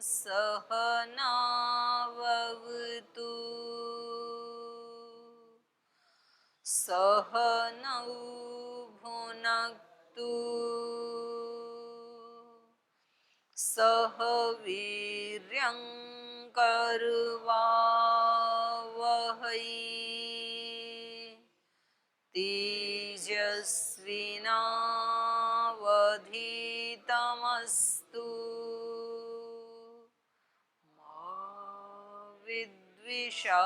सहनावतु सहनौ भुनक्तु सह वीर्यं करवावहै तेजस्विनावधीतमस्तु मा विद्विषावहै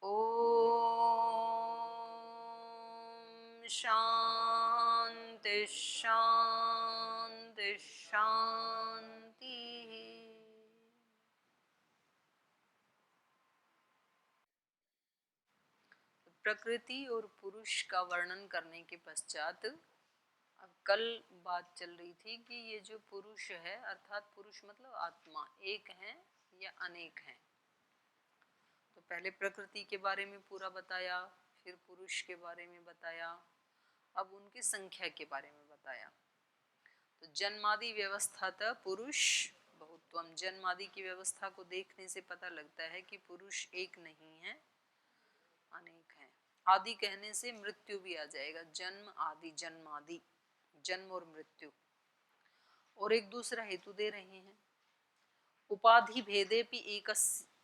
ॐ शान्ति शान्ति शान्तिः। प्रकृति और पुरुष का वर्णन करने के पश्चात अब कल बात चल रही थी कि ये जो पुरुष है अर्थात पुरुष मतलब आत्मा एक है या अनेक है। तो पहले प्रकृति के बारे में पूरा बताया, फिर पुरुष के बारे में बताया, अब उनकी संख्या के बारे में बताया। तो जन्मादि व्यवस्थातः पुरुष बहुत्वम, जन्मादि की व्यवस्था को देखने से पता लगता है कि पुरुष एक नहीं है, अनेक है। आदि कहने से मृत्यु भी आ जाएगा, जन्म आदि, जन्मादि, जन्म और मृत्यु। और एक दूसरा हेतु दे रहे हैं, उपाधि भेदे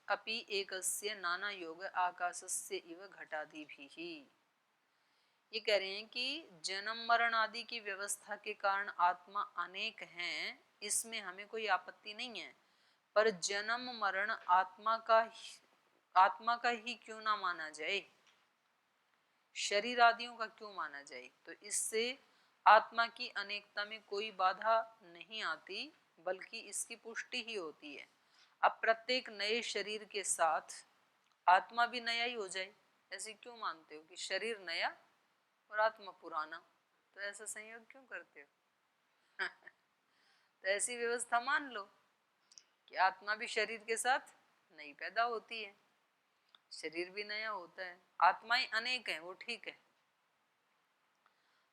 अपि एकस्य नाना योग आकाशस्य इव घटादिभिः। ये कह रहे हैं कि जन्म मरण आदि की व्यवस्था के कारण आत्मा अनेक हैं, इसमें हमें कोई आपत्ति नहीं है, पर जन्म मरण आत्मा का ही क्यों ना माना जाए, शरीर आदियों का क्यों माना जाए। तो इससे आत्मा की अनेकता में कोई बाधा नहीं आती, बल्कि इसकी पुष्टि ही होती है। अब प्रत्येक नए शरीर के साथ आत्मा भी नया ही हो जाए, ऐसे क्यों मानते हो कि शरीर नया और आत्मा पुराना, तो ऐसा संयोग क्यों करते हो? तो ऐसी व्यवस्था मान लो कि आत्मा भी शरीर के साथ नई पैदा होती है, शरीर भी नया होता है। आत्माएं अनेक हैं वो ठीक है,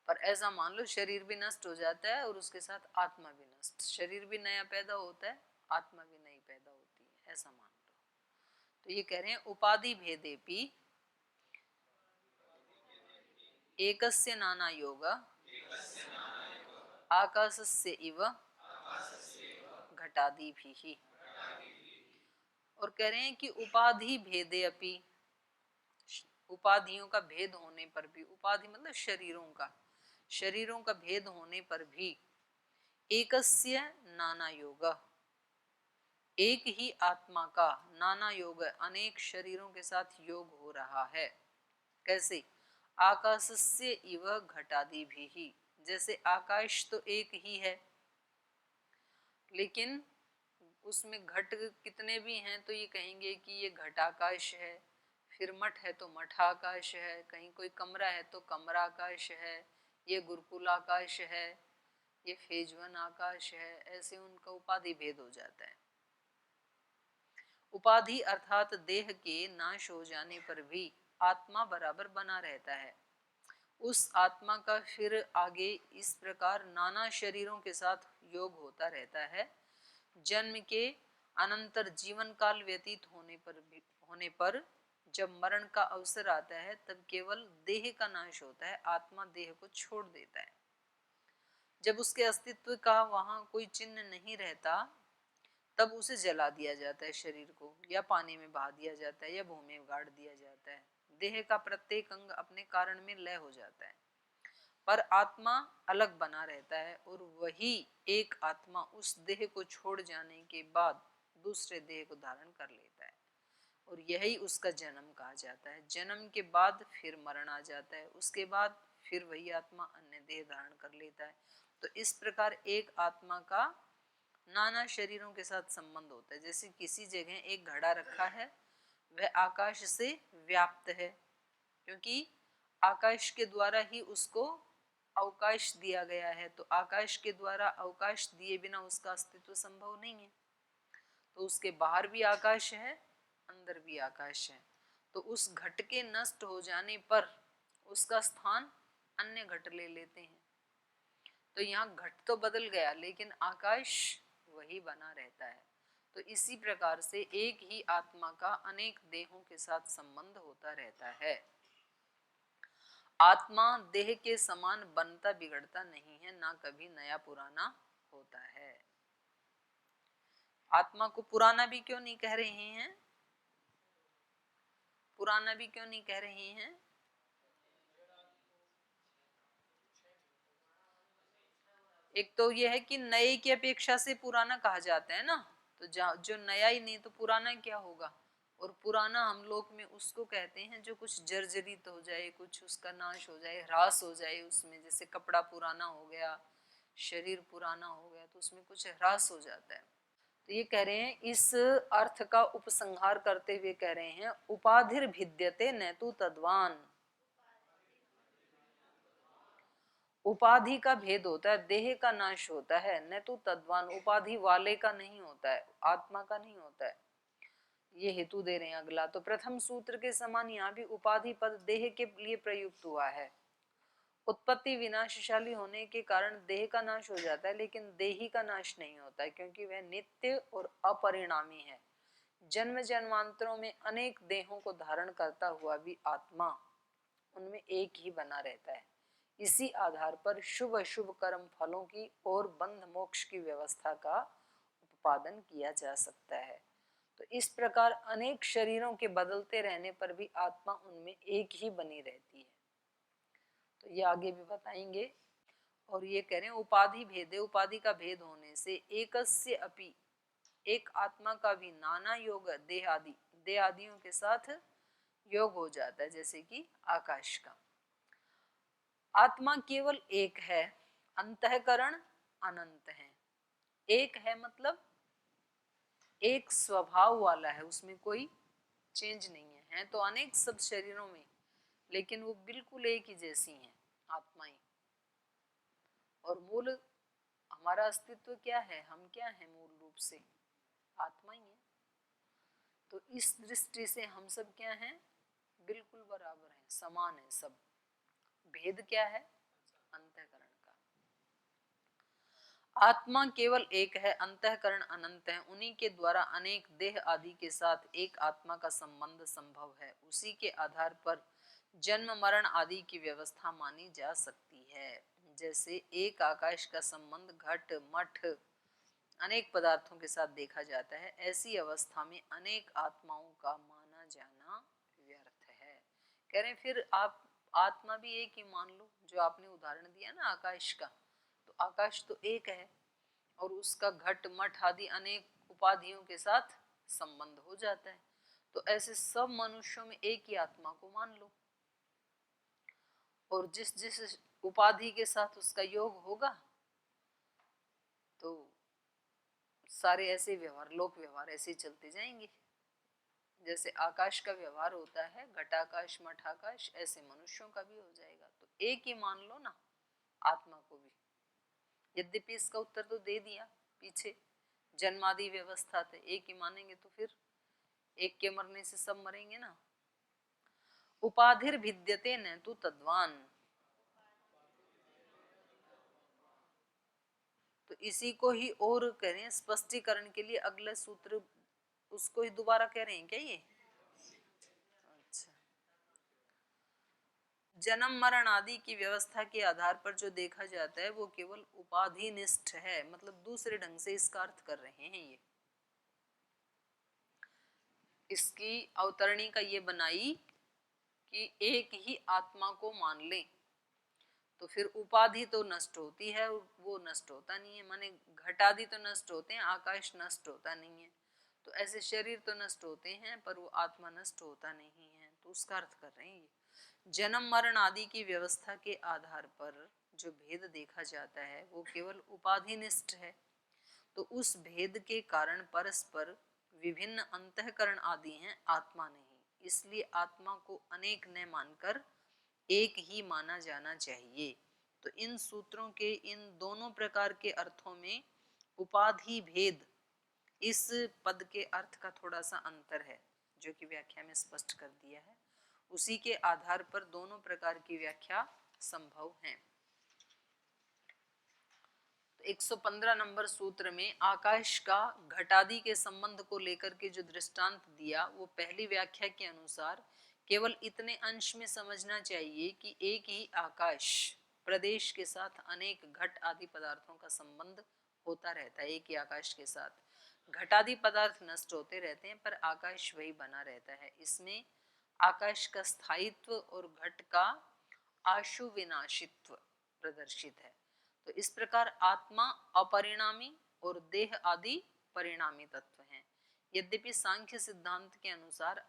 पर ऐसा मान लो शरीर भी नष्ट हो जाता है और उसके साथ आत्मा भी नष्ट, शरीर भी नया पैदा होता है, आत्मा भी नई पैदा होती है, ऐसा मान लो। तो ये कह रहे हैं उपाधि भेदेपि एकस्य नाना योग आकाशस्य इव घटादिभिः। और कह रहे हैं कि उपाधि भेदे अपि, उपाधियों का भेद होने पर भी, उपाधि मतलब शरीरों का भेद होने पर भी, एकस्य नाना योग, एक ही आत्मा का नाना योग, अनेक शरीरों के साथ योग हो रहा है। कैसे? आकाशस्य इव घटादिभिः, जैसे आकाश तो एक ही है, लेकिन उसमें घट कितने भी हैं, तो ये कहेंगे कि ये घटाकाश है, फिर मठ है तो मठाकाश है, कहीं कोई कमरा है तो कमराकाश है, ये गुरुकुल आकाश है, ये फेजवन आकाश है, ऐसे उनका उपाधि भेद हो जाता है। उपाधि अर्थात देह के नाश हो जाने पर भी आत्मा बराबर बना रहता है। उस आत्मा का फिर आगे इस प्रकार नाना शरीरों के साथ योग होता रहता है। जन्म के अनंतर जीवन काल व्यतीत होने पर जब मरण का अवसर आता है, तब केवल देह का नाश होता है, आत्मा देह को छोड़ देता है। जब उसके अस्तित्व का वहाँ कोई चिन्ह नहीं रहता, तब उसे जला दिया जाता है शरीर को, या पानी में बहा दिया जाता है, या भूमि में गाड़ दिया जाता है। देह का प्रत्येक अंग अपने कारण में लय हो जाता है, पर आत्मा अलग बना रहता है, और वही एक आत्मा उस देह को छोड़ जाने के बाद दूसरे देह को धारण कर लेता है, और यही उसका जन्म कहा जाता है। जन्म के बाद फिर मरण आ जाता है, उसके बाद फिर वही आत्मा अन्य देह धारण कर लेता है। तो इस प्रकार एक आत्मा का नाना शरीरों के साथ संबंध होता है। जैसे किसी जगह एक घड़ा रखा है, वह आकाश से व्याप्त है, क्योंकि आकाश के द्वारा ही उसको अवकाश दिया गया है, तो आकाश के द्वारा अवकाश दिए बिना उसका अस्तित्व संभव नहीं है। तो उसके बाहर भी आकाश है, अंदर भी आकाश है। तो उस घट के नष्ट हो जाने पर उसका स्थान अन्य घट ले लेते हैं। तो यहाँ घट तो बदल गया लेकिन आकाश वही बना रहता है। तो इसी प्रकार से एक ही आत्मा का अनेक देहों के साथ संबंध होता रहता है। आत्मा देह के समान बनता बिगड़ता नहीं है, ना कभी नया पुराना होता है। आत्मा को पुराना भी क्यों नहीं कह रहे हैं? पुराना भी क्यों नहीं कह रहे हैं? एक तो यह है कि नए की अपेक्षा से पुराना कहा जाता है ना, तो जो नया ही नहीं तो पुराना क्या होगा। और पुराना हम लोग में उसको कहते हैं जो कुछ जर्जरित हो जाए, कुछ उसका नाश हो जाए, ह्रास हो जाए उसमें, जैसे कपड़ा पुराना हो गया, शरीर पुराना हो गया, तो उसमें कुछ ह्रास हो जाता है। तो ये कह रहे हैं, इस अर्थ का उपसंहार करते हुए कह रहे हैं, उपाधिर भिद्यते न तु तद्वान। उपाधि का भेद होता है, देह का नाश होता है, न तो तद्वान, उपाधि वाले का नहीं होता है, आत्मा का नहीं होता है। ये हेतु दे रहे हैं अगला। तो प्रथम सूत्र के समान यहाँ भी उपाधि पद देह के लिए प्रयुक्त हुआ है। उत्पत्ति विनाशशाली होने के कारण देह का नाश हो जाता है, लेकिन देही का नाश नहीं होता है, क्योंकि वह नित्य और अपरिणामी है। जन्म जन्मांतरों में अनेक देहों को धारण करता हुआ भी आत्मा उनमें एक ही बना रहता है। इसी आधार पर शुभ अशुभ कर्म फलों की और बंध मोक्ष की व्यवस्था का उत्पादन किया जा सकता है। तो इस प्रकार अनेक शरीरों के बदलते रहने पर भी आत्मा उनमें एक ही बनी रहती है। तो ये आगे भी बताएंगे। और ये कह रहे हैं, उपाधि भेदे, उपाधि का भेद होने से एकस्य अपि, एक आत्मा का भी नाना योग देहादि, देहादियों के साथ योग हो जाता है, जैसे कि आकाश का। आत्मा केवल एक है, अंतःकरण अनंत है। एक है मतलब एक स्वभाव वाला है, उसमें कोई चेंज नहीं है तो अनेक सब शरीरों में, लेकिन वो बिल्कुल एक ही जैसी हैं आत्माएं। और मूल हमारा अस्तित्व क्या है, हम क्या है, मूल रूप से आत्मा ही है। तो इस दृष्टि से हम सब क्या हैं, बिल्कुल बराबर हैं, समान है सब। भेद क्या है, अंतःकरण का। आत्मा केवल एक है, अंतःकरण अनंत है, उन्हीं के द्वारा अनेक देह आदि के साथ एक आत्मा का संबंध संभव है। उसी के आधार पर जन्म मरण आदि की व्यवस्था मानी जा सकती है। जैसे एक आकाश का संबंध घट मठ अनेक पदार्थों के साथ देखा जाता है, ऐसी अवस्था में अनेक आत्माओं का माना जाना व्यर्थ है। कह रहे हैं फिर आप आत्मा भी एक ही मान लो, जो आपने उदाहरण दिया ना आकाश का, तो आकाश तो एक है और उसका घट मठ आदि अनेक उपाधियों के साथ संबंध हो जाता है। तो ऐसे सब मनुष्यों में एक ही आत्मा को मान लो, और जिस जिस उपाधि के साथ उसका योग होगा तो सारे ऐसे व्यवहार, लोक व्यवहार ऐसे चलते जाएंगे। जैसे आकाश का व्यवहार होता है, घटाकाश मठाकाश, ऐसे मनुष्यों का भी हो जाएगा। तो एक ही मान लो ना आत्मा को भी। यद्यपि इसका उत्तर तो दे दिया पीछे, जन्मादि व्यवस्था थे, एक ही मानेंगे तो फिर एक के मरने से सब मरेंगे ना। उपाधिर भिद्यते न तु तद्वान। तो इसी को ही और कह रहे हैं स्पष्टीकरण के लिए, अगला सूत्र उसको ही दोबारा कह रहे हैं क्या ये? अच्छा, जन्म मरण आदि की व्यवस्था के आधार पर जो देखा जाता है वो केवल उपाधिनिष्ठ है, मतलब दूसरे ढंग से इसका अर्थ कर रहे हैं ये। इसकी अवतरणी का ये बनाई कि एक ही आत्मा को मान ले तो फिर उपाधि तो नष्ट होती है, वो नष्ट होता नहीं है। माने घटादि तो नष्ट होते हैं, आकाश नष्ट होता नहीं है। तो ऐसे शरीर तो नष्ट होते हैं पर वो आत्मा नष्ट होता नहीं है। तो उसका अर्थ कर रहे हैं ये। जन्म मरण आदि की व्यवस्था के आधार पर जो भेद देखा जाता है वो केवल उपाधिनिष्ठ है। तो उस भेद के कारण परस्पर विभिन्न अंतःकरण आदि हैं, आत्मा नहीं। इसलिए आत्मा को अनेक न मानकर एक ही माना जाना चाहिए। तो इन सूत्रों के इन दोनों प्रकार के अर्थों में उपाधि भेद, इस पद के अर्थ का थोड़ा सा अंतर है, जो कि व्याख्या में स्पष्ट कर दिया है। उसी के आधार पर दोनों प्रकार की व्याख्या संभव है। 115 नंबर सूत्र में आकाश का घटादि के संबंध को लेकर के जो दृष्टांत दिया वो पहली व्याख्या के अनुसार केवल इतने अंश में समझना चाहिए कि एक ही आकाश प्रदेश के साथ अनेक घट आदि पदार्थों का संबंध होता रहता है। एक ही आकाश के साथ घटादि पदार्थ नष्ट होते रहते हैं पर आकाश वही बना रहता है। इसमें आकाश का स्थायित्व और घट का आशु विनाशित्व प्रदर्शित है। तो इस प्रकार आत्मा अपरिणामी और देह आदि परिणामी तत्व हैं। यद्यपि सांख्य सिद्धांत के अनुसार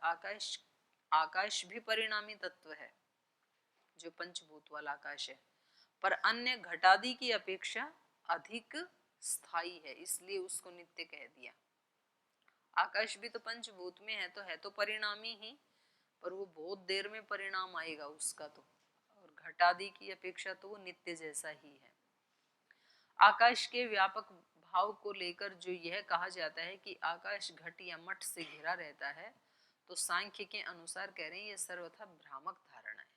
आकाश भी परिणामी तत्व है, जो पंचभूत वाला आकाश है, पर अन्य घटादि की अपेक्षा अधिक स्थायी है, इसलिए उसको नित्य कह दिया। आकाश भी तो पंचभूत में है तो परिणामी ही, पर वो बहुत देर में परिणाम आएगा उसका तो, और घटादि की अपेक्षा तो वो नित्य जैसा ही है। आकाश के व्यापक भाव को लेकर जो यह कहा जाता है कि आकाश घट या मठ से घिरा रहता है, तो सांख्य के अनुसार कह रहे हैं यह सर्वथा भ्रामक धारणा है।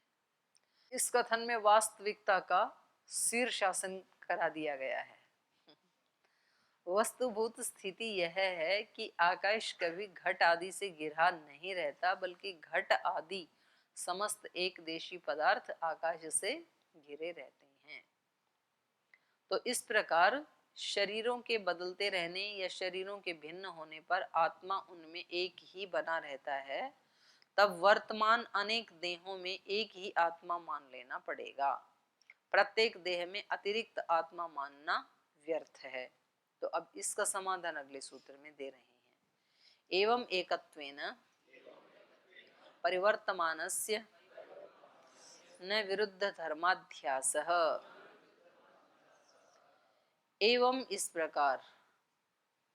इस कथन में वास्तविकता का शीर्षासन करा दिया गया है। वस्तुभूत स्थिति यह है कि आकाश कभी घट आदि से घिरा नहीं रहता, बल्कि घट आदि समस्त एक देशी पदार्थ आकाश से घिरे रहते हैं। तो इस प्रकार शरीरों के बदलते रहने या शरीरों के भिन्न होने पर आत्मा उनमें एक ही बना रहता है, तब वर्तमान अनेक देहों में एक ही आत्मा मान लेना पड़ेगा। प्रत्येक देह में अतिरिक्त आत्मा मानना व्यर्थ है। तो अब इसका समाधान अगले सूत्र में दे रहे हैं। एवं एकत्वेन परिवर्तमानस्य न विरुद्ध धर्माध्यासः। एवं इस प्रकार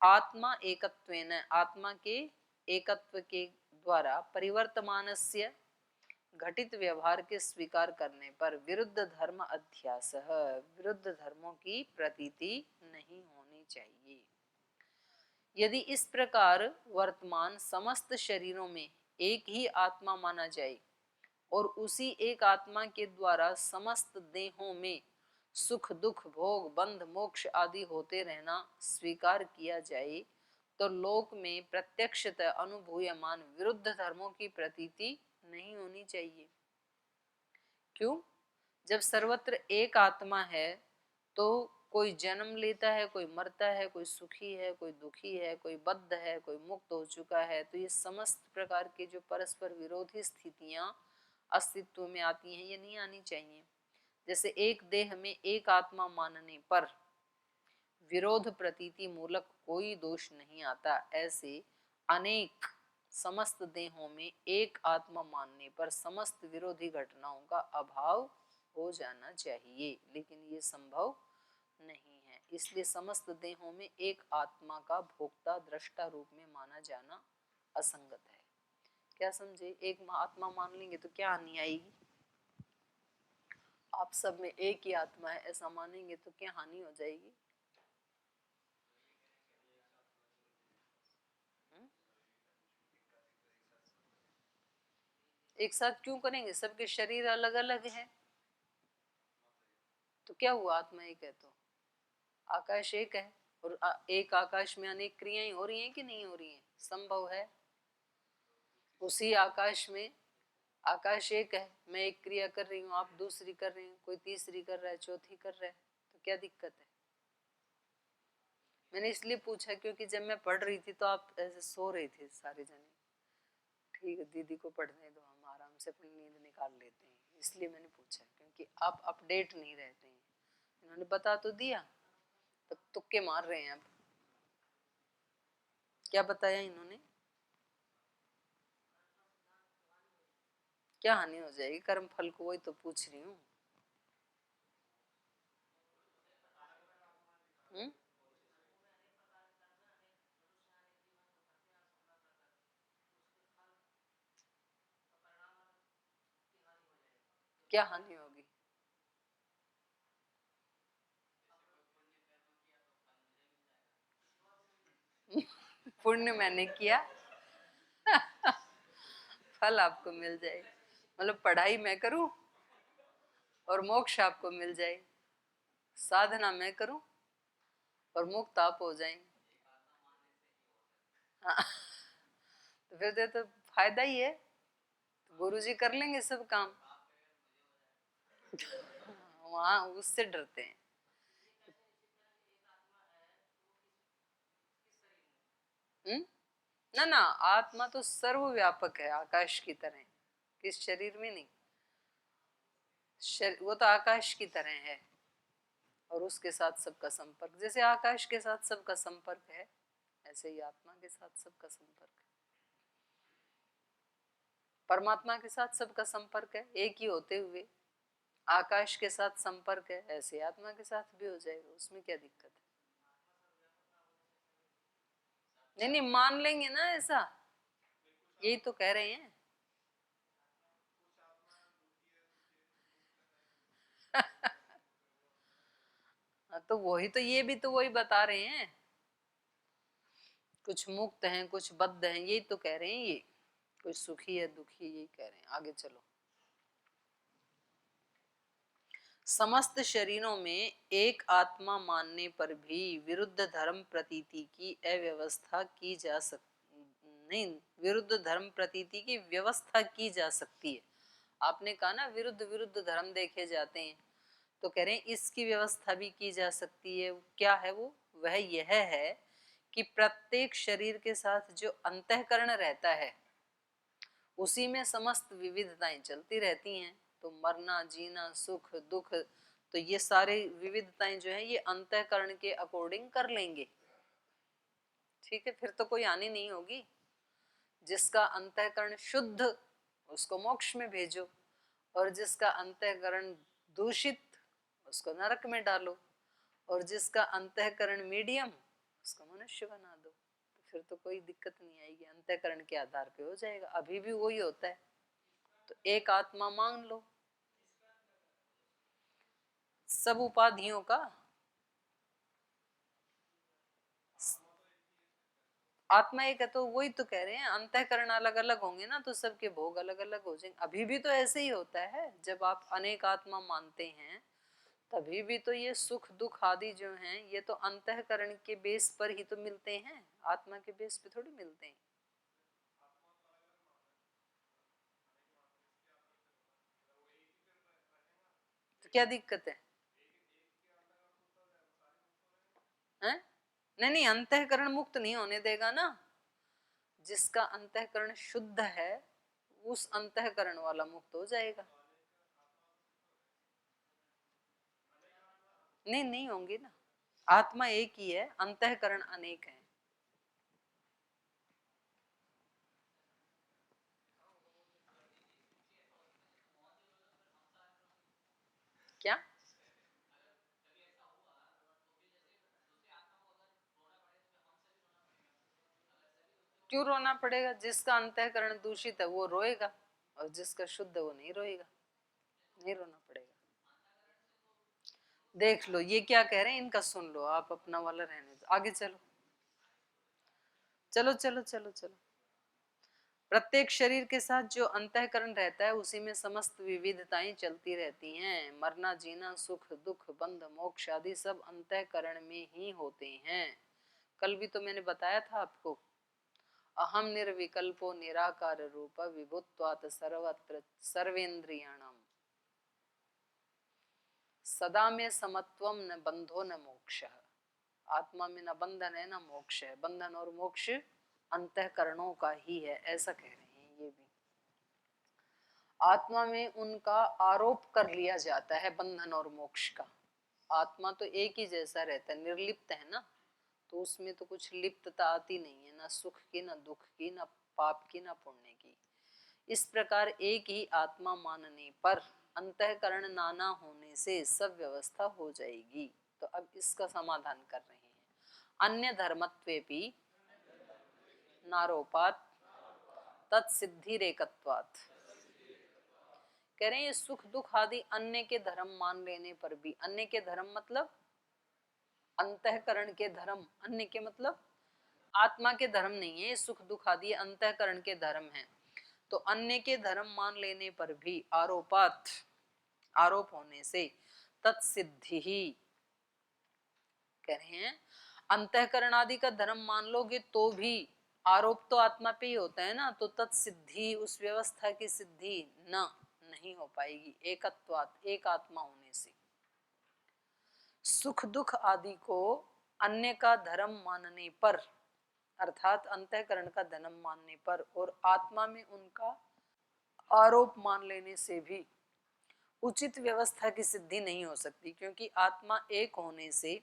आत्मा एकत्वेन, आत्मा के एकत्व के द्वारा परिवर्तमानस्य घटित व्यवहार के स्वीकार करने पर विरुद्ध धर्म अध्यास, विरुद्ध धर्मों की प्रतीति नहीं होनी चाहिए। यदि इस प्रकार वर्तमान समस्त शरीरों में एक ही आत्मा माना जाए और उसी एक आत्मा के द्वारा समस्त देहों में सुख दुख भोग बंध मोक्ष आदि होते रहना स्वीकार किया जाए, तो लोक में प्रत्यक्षतः अनुभूयमान विरुद्ध धर्मों की प्रतीति नहीं होनी चाहिए। क्यों? जब सर्वत्र एक आत्मा है तो कोई जन्म लेता है, कोई मरता है, कोई सुखी है, कोई दुखी है, कोई बद्ध है, कोई मुक्त हो चुका है। तो ये समस्त प्रकार के जो परस्पर विरोधी स्थितियां अस्तित्व में आती हैं, ये नहीं आनी चाहिए। जैसे एक देह में एक आत्मा मानने पर विरोध प्रतीति मूलक कोई दोष नहीं आता, ऐसे अनेक समस्त देहों में एक आत्मा मानने पर समस्त विरोधी घटनाओं का अभाव हो जाना चाहिए, लेकिन ये संभव नहीं है। इसलिए समस्त देहों में एक आत्मा का भोक्ता दृष्टा रूप में माना जाना असंगत है। क्या समझे? एक आत्मा मान लेंगे तो क्या हानि आएगी? आप सब में एक ही आत्मा है ऐसा मानेंगे तो क्या हानि हो जाएगी? एक साथ क्यों करेंगे? सबके शरीर अलग अलग है तो क्या हुआ? आत्मा एक है तो आकाश एक है, और एक आकाश में अनेक क्रियाएं हो रही हैं कि नहीं हो रही हैं? संभव है। उसी आकाश में आकाश एक है, मैं एक क्रिया कर रही हूँ, आप दूसरी कर रहे हैं, कोई तीसरी कर रहा है, चौथी कर रहा है, तो क्या दिक्कत है? मैंने इसलिए पूछा क्योंकि जब मैं पढ़ रही थी तो आप ऐसे सो रहे थे सारे जने। ठीक है, दीदी को पढ़ने दो, हम आराम से अपनी नींद निकाल लेते हैं, इसलिए मैंने पूछा, क्योंकि आप अपडेट नहीं रहते हैं। इन्होंने बता तो दिया, तब तुक्के मार रहे हैं। अब क्या बताया इन्होंने? क्या हानि हो जाएगी कर्म फल को? वही तो पूछ रही हूँ। क्या हानि होगी? पुण्य मैंने किया फल आपको मिल जाए, मतलब पढ़ाई मैं करूं और मोक्ष आपको मिल जाए, साधना मैं करूं और मुक्त आप हो जाएंगे। हाँ। तो फिर तो फायदा ही है, गुरु जी कर लेंगे सब काम। वहां उससे डरते हैं। ना ना, आत्मा तो सर्वव्यापक है, आकाश की तरह। किस शरीर में नहीं, वो तो आकाश की तरह है। और उसके साथ सबका संपर्क, जैसे आकाश के साथ सबका संपर्क है, ऐसे ही आत्मा के साथ सबका संपर्क है। परमात्मा के साथ सबका संपर्क है, एक ही होते हुए। आकाश के साथ संपर्क है, ऐसे आत्मा के साथ भी हो जाएगा, उसमें क्या दिक्कत है। नहीं नहीं, मान लेंगे ना ऐसा, यही तो कह रहे हैं। तो वही तो, ये भी तो वही बता रहे हैं, कुछ मुक्त हैं कुछ बद्ध हैं, यही तो कह रहे हैं ये। कुछ सुखी है दुखी, यही कह रहे हैं। आगे चलो। समस्त शरीरों में एक आत्मा मानने पर भी विरुद्ध धर्म प्रतीति की अव्यवस्था की जा सक नहीं, विरुद्ध धर्म प्रतीति की व्यवस्था की जा सकती है। आपने कहा ना विरुद्ध विरुद्ध धर्म देखे जाते हैं, तो कह रहे हैं इसकी व्यवस्था भी की जा सकती है। क्या है वो? वह यह है कि प्रत्येक शरीर के साथ जो अंतःकरण रहता है, उसी में समस्त विविधताएं चलती रहती हैं। तो मरना जीना सुख दुख, तो ये सारे विविधताएं जो है ये अंतःकरण के अकॉर्डिंग कर लेंगे। ठीक है, फिर तो कोई हानि नहीं होगी। जिसका अंतःकरण शुद्ध, उसको मोक्ष में भेजो, और जिसका अंतःकरण दूषित, उसको नरक में डालो, और जिसका अंतःकरण मीडियम, उसको मनुष्य बना दो। तो फिर तो कोई दिक्कत नहीं आएगी, अंतःकरण के आधार पे हो जाएगा। अभी भी वही होता है। तो एक आत्मा मान लो सब उपाधियों का। आत्मा एक है, तो वही तो कह रहे हैं, अंतःकरण अलग अलग होंगे ना, तो सबके भोग अलग अलग हो जाएंगे। अभी भी तो ऐसे ही होता है, जब आप अनेक आत्मा मानते हैं तभी भी तो ये सुख दुख आदि जो हैं ये तो अंतःकरण के बेस पर ही तो मिलते हैं, आत्मा के बेस पे थोड़ी मिलते हैं। तो क्या दिक्कत है? हैं? नहीं नहीं, अंतःकरण मुक्त नहीं होने देगा ना। जिसका अंतःकरण शुद्ध है उस अंतःकरण वाला मुक्त हो जाएगा। नहीं नहीं होंगे ना, आत्मा एक ही है, अंतःकरण अनेक है। क्या? क्यों रोना पड़ेगा? जिसका अंतःकरण दूषित है वो रोएगा, और जिसका शुद्ध है वो नहीं रोएगा, नहीं रोना पड़ेगा। देख लो ये क्या कह रहे हैं, इनका सुन लो, आप अपना वाला रहने दो। आगे चलो चलो चलो चलो चलो। प्रत्येक शरीर के साथ जो अंतःकरण रहता है उसी में समस्त विविधताएं चलती रहती हैं। मरना जीना सुख दुख बंध मोक्ष आदि सब अंतःकरण में ही होते हैं। कल भी तो मैंने बताया था आपको, अहम निर्विकल्पो निराकार रूप विभुत्वात् सर्वत्र सर्वेन्द्रियाणाम सदा में समत्वम न बंधो न मोक्ष। आत्मा में न बंधन है न मोक्ष है, बंधन और मोक्ष अंतःकरणों का ही है, ऐसा कह रहे हैं ये भी। आत्मा में उनका आरोप कर लिया जाता है बंधन और मोक्ष का। आत्मा तो एक ही जैसा रहता है, निर्लिप्त है ना, तो उसमें तो कुछ लिप्तता आती नहीं है, ना सुख की ना दुख की ना पाप की ना पुण्य की। इस प्रकार एक ही आत्मा मानने पर अंतःकरण नाना होने से सब व्यवस्था हो जाएगी। तो अब इसका समाधान कर रहे हैं। अन्य धर्मत्वे भी नारोपात तत्सिद्धिरेकत्वात्। कह रहे हैं सुख दुख आदि अन्य के धर्म मान लेने पर भी, अन्य के धर्म मतलब अंतःकरण के धर्म, अन्य के मतलब आत्मा के धर्म नहीं है, सुख दुख आदि अंतःकरण के धर्म हैं। तो अन्य के धर्म मान लेने पर भी आरोपात, आरोप होने से तत्सिद्धि ही, कह रहे हैं अंतःकरण आदि का धर्म मान लोगे तो भी आरोप तो आत्मा पे ही होता है ना, तो तत्सिद्धि उस व्यवस्था की सिद्धि न नहीं हो पाएगी एकत्वात्, एक आत्मा होने से। सुख दुख आदि को अन्य का धर्म मानने पर, अर्थात अंतःकरण का धर्म मानने पर और आत्मा में उनका आरोप मान लेने से भी उचित व्यवस्था की सिद्धि नहीं हो सकती, क्योंकि आत्मा एक होने से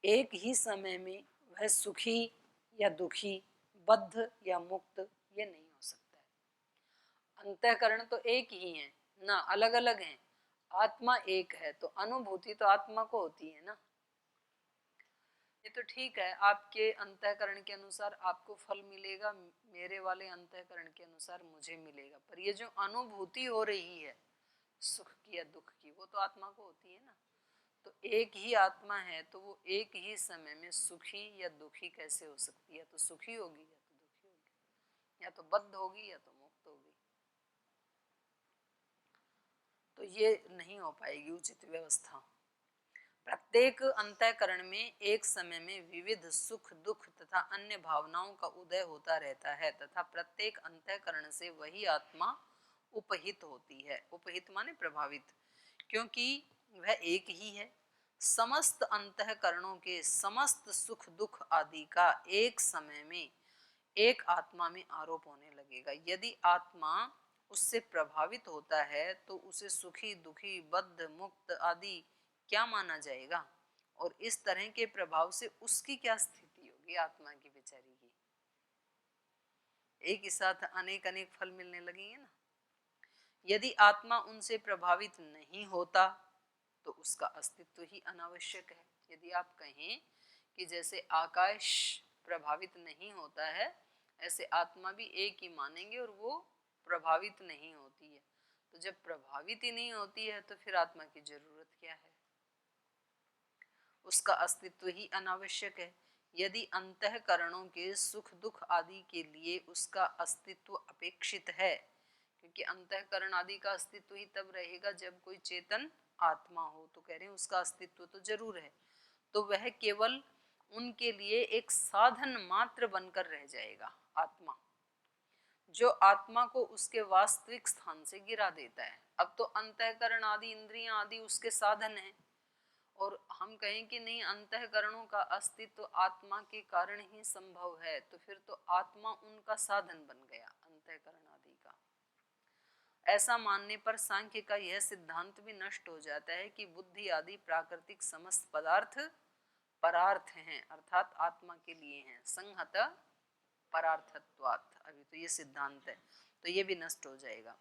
एक ही समय में वह सुखी या दुखी, बद्ध या मुक्त, ये नहीं हो सकता है। अंतःकरण तो एक ही है ना, अलग अलग हैं, आत्मा एक है, तो अनुभूति तो आत्मा को होती है ना। ये तो ठीक है, आपके अंतःकरण के अनुसार आपको फल मिलेगा, मेरे वाले अंतःकरण के अनुसार मुझे मिलेगा, पर ये जो अनुभूति हो रही है सुख की या दुख की, वो तो आत्मा को होती है ना। तो एक ही आत्मा है तो वो एक ही समय में सुखी या दुखी कैसे हो सकती है? तो सुखी होगी या तो दुखी होगी, या तो बद्ध होगी या तो मुक्त होगी। तो ये नहीं हो पाएगी उचित व्यवस्था। प्रत्येक अंतःकरण में एक समय में विविध सुख दुख तथा अन्य भावनाओं का उदय होता रहता है तथा प्रत्येक अंतःकरण से वही आत्मा उपहित होती है। उपहित माने प्रभावित, क्योंकि वह एक ही है। समस्त अंतःकरणों के समस्त सुख दुख आदि का एक समय में एक आत्मा में आरोप होने लगेगा। यदि आत्मा उससे प्रभावित होता है तो उसे सुखी दुखी बद्ध मुक्त आदि क्या माना जाएगा? और इस तरह के प्रभाव से उसकी क्या स्थिति होगी आत्मा की बेचारी की? एक ही साथ अनेक अनेक फल मिलने लगेंगे ना। यदि आत्मा उनसे प्रभावित नहीं होता तो उसका अस्तित्व ही अनावश्यक है। यदि आप कहें कि जैसे आकाश प्रभावित नहीं होता है, ऐसे आत्मा भी एक ही मानेंगे और वो प्रभावित नहीं होती है। तो जब प्रभावित ही नहीं होती है तो फिर आत्मा की जरूरत क्या है? उसका अस्तित्व ही अनावश्यक है। यदि अंतःकरणों के सुख दुख आदि के लिए उसका अस्तित्व अपेक्षित है, क्योंकि अंतःकरण आदि का अस्तित्व ही तब रहेगा जब कोई चेतन आत्मा हो, तो कह रहे हैं उसका अस्तित्व तो जरूर है, तो वह केवल उनके लिए एक साधन मात्र बनकर रह जाएगा आत्मा, जो आत्मा को उसके वास्तविक स्थान से गिरा देता है। अब तो अंतःकरण आदि इंद्रियां आदि उसके साधन हैं, और हम कहें कि नहीं अंतःकरणों का अस्तित्व आत्मा के कारण ही संभव है, तो फिर तो आत्मा उनका साधन बन गया अंतःकरण आदि का। ऐसा मानने पर सांख्य का यह सिद्धांत भी नष्ट हो जाता है कि बुद्धि आदि प्राकृतिक समस्त पदार्थ परार्थ हैं, अर्थात आत्मा के लिए हैं, संहत परार्थत्वात्। अभी तो ये सिद्धांत है, तो ये भी नष्ट हो जाएगा।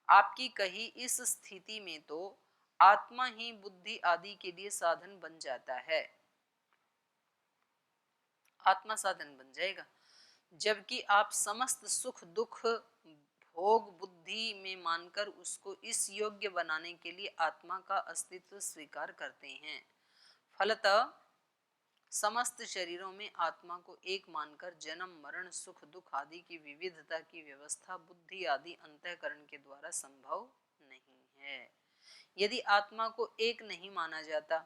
आपकी कही इस स्थिति में तो आत्मा ही बुद्धि आदि के लिए साधन बन जाता है, आत्मा साधन बन जाएगा, जबकि आप समस्त सुख दुख भोग बुद्धि में मानकर उसको इस योग्य बनाने के लिए आत्मा का अस्तित्व स्वीकार करते हैं। फलतः समस्त शरीरों में आत्मा को एक मानकर जन्म मरण सुख दुख आदि की विविधता की व्यवस्था बुद्धि आदि अंतःकरण के द्वारा संभव नहीं है। यदि आत्मा को एक नहीं माना जाता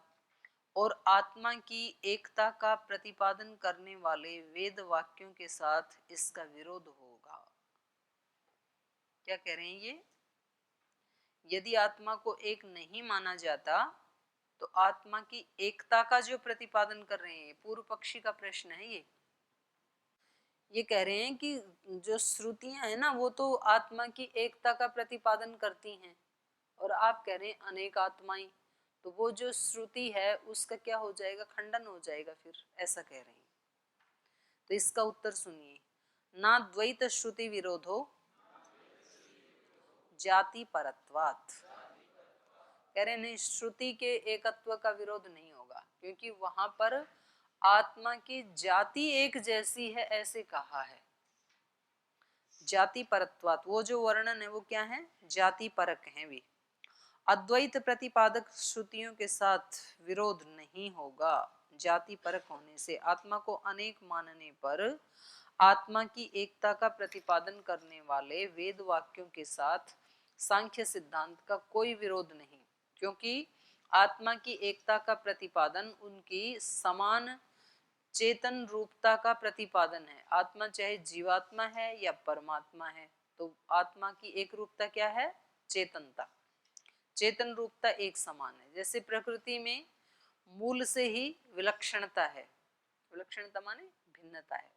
और आत्मा की एकता का प्रतिपादन करने वाले वेद वाक्यों के साथ इसका विरोध होगा। क्या कह रहे हैं ये? यदि आत्मा को एक नहीं माना जाता तो आत्मा की एकता का जो प्रतिपादन कर रहे हैं, पूर्व पक्षी का प्रश्न है ये कह रहे हैं कि जो श्रुतियां हैं ना वो तो आत्मा की एकता का प्रतिपादन करती हैं, और आप कह रहे हैं अनेक आत्माएं, तो वो जो श्रुति है उसका क्या हो जाएगा? खंडन हो जाएगा फिर, ऐसा कह रहे हैं। तो इसका उत्तर सुनिए, ना द्वैत श्रुति विरोधो जाति परत्वात्। कह रहे नहीं, श्रुति के एकत्व का विरोध नहीं होगा, क्योंकि वहां पर आत्मा की जाति एक जैसी है ऐसे कहा है। जाति परत्वात्, वो जो वर्णन है वो क्या है? जाति परक है वे। अद्वैत प्रतिपादक श्रुतियों के साथ विरोध नहीं होगा। जाति परक होने से आत्मा को अनेक मानने पर आत्मा की एकता का प्रतिपादन करने वाले वेद वाक्यों के साथ सांख्य सिद्धांत का कोई विरोध नहीं, क्योंकि आत्मा की एकता का प्रतिपादन उनकी समान चेतन रूपता का प्रतिपादन है। आत्मा चाहे जीवात्मा है या परमात्मा है, तो आत्मा की एक रूपता क्या है? चेतनता। चेतन रूपता एक समान है। जैसे प्रकृति में मूल से ही विलक्षणता है, विलक्षणता माने भिन्नता है,